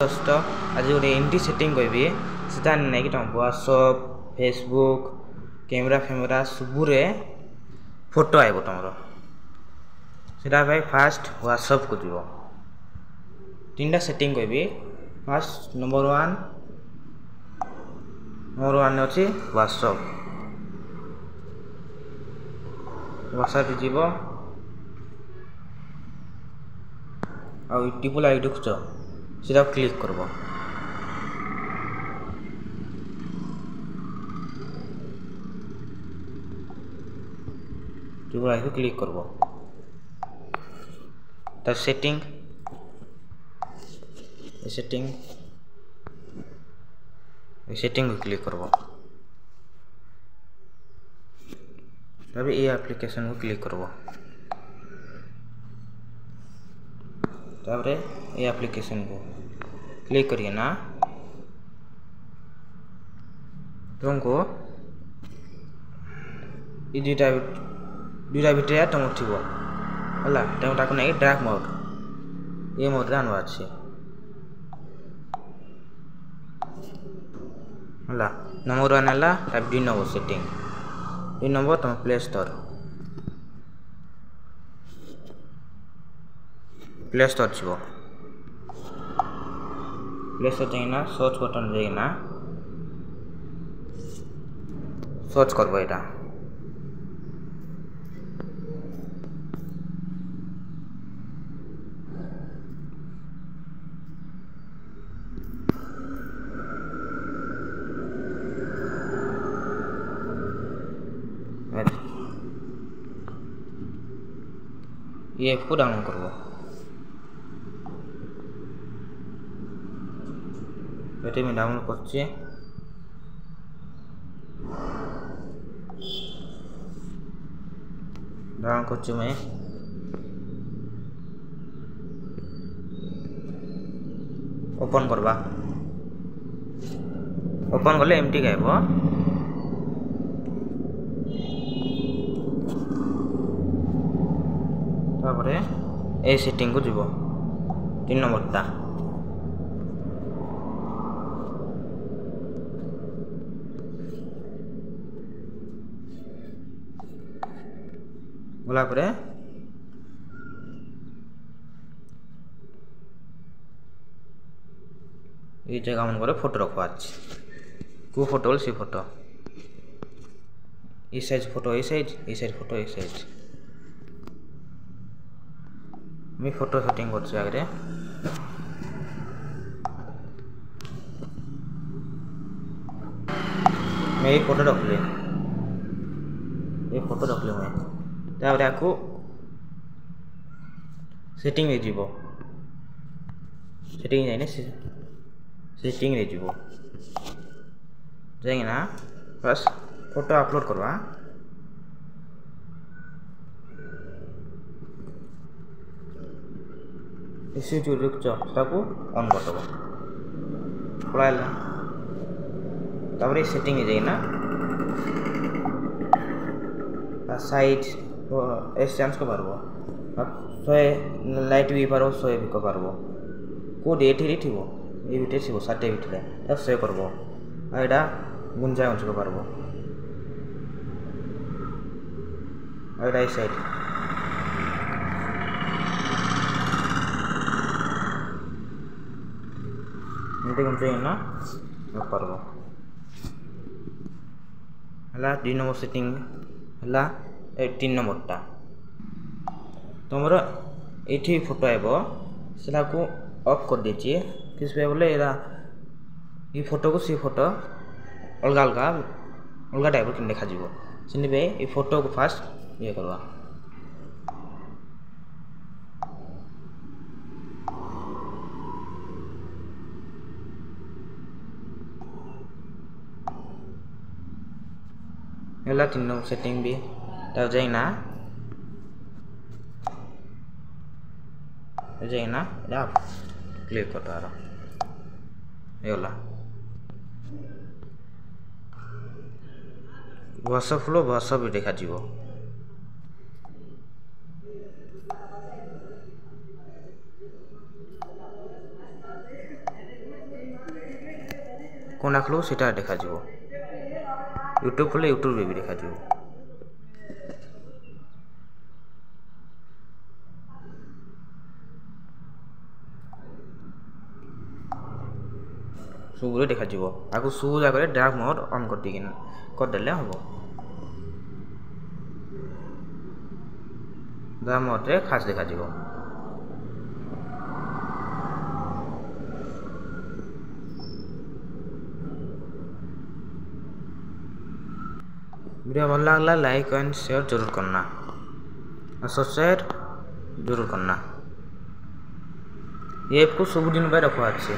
दोस्त आज गोटे एमती सेटिंग कहबी सीधा नहीं कि व्हाट्सअप फेसबुक कैमरा सबुरे फोटो आइब तुम सीधा भाई फास्ट व्हाट्सअप को जीव तीन सेटिंग कहबी फास्ट नंबर वन अच्छी व्हाट्सअप जीव यूट्यूब लाइक देखुच सीधा क्लिक करब क्लिक करब तर सेटिंग को क्लिक करब तभी ये एप्लिकेशन को क्लिक करब तापरे ये एप्लिकेशन को क्लिक करिए ना तुमको ये दुईटा भितर तुम थी है तुम ताको नहीं ड्रैग मोड ये मोड आनवा अच्छे है नंबर वन है टाइप 2 नंबर सेटिंग 2 नंबर तुम प्ले स्टोर जीव प्ले स्टोर जाइना सर्च बटन जाइना सर्च करब यहाँ ये ऐप को डाउनलोड करब ये मैं डाउनलोड कर मैं ओपन करवा ओपन कले एमटी गायब तापरे ए सेटिंग को जीव 3 नंबरटा गला परे ये जगह मन करे फोटो रखवा को फोटो सी फोटो ई साइज फोटो ई साइज फोटो ई साइज मैं फोटो सेटिंग कर आगे मैं ये फोटो रखली मैं तापर आपको सेटिंग रे जीवो सेटिंग जाइने सेटिंग रे जीवो जाइना बस फोटो अपलोड करवा इसी जो रुक ताको ऑन कर दबो पळाइला तापर सेटिंग जाइना साइज एस चेंज को पारबो लाइट भी पारबो 100 भी को पारबो कोड एठी थिबो ए भितर थिबो 60 भितर ता सेव करबो एडा गुंजा उंच को पारबो एडा ई साइड एंटे गुंजा ना पारबो हला 2 नंबर सेटिंग हला 3 नंबरटा तुम ये फोटो आब से ऑफ कर दीजिए किस पे बोले ये फोटो को सी फोटो अलग टाइप कि देखा से ये फोटो को फास्ट ये करवा है 3 नंबर सेटिंग भी तब जाइना क्लिक कर व्हाट्सअप भी देखा जीव कौन रखल से देखा यूट्यूब खोले यूट्यूब भी देखा सब देखा आगे सब जगह डार्क मोड ऑन करदे हम डार्क मोड रे खास देखा वीडियो भल लगला लाइक एंड शेयर जरूर करना और सब्सक्राइब जरूर करना। ये ऐप को सब दिन रखा अच्छे।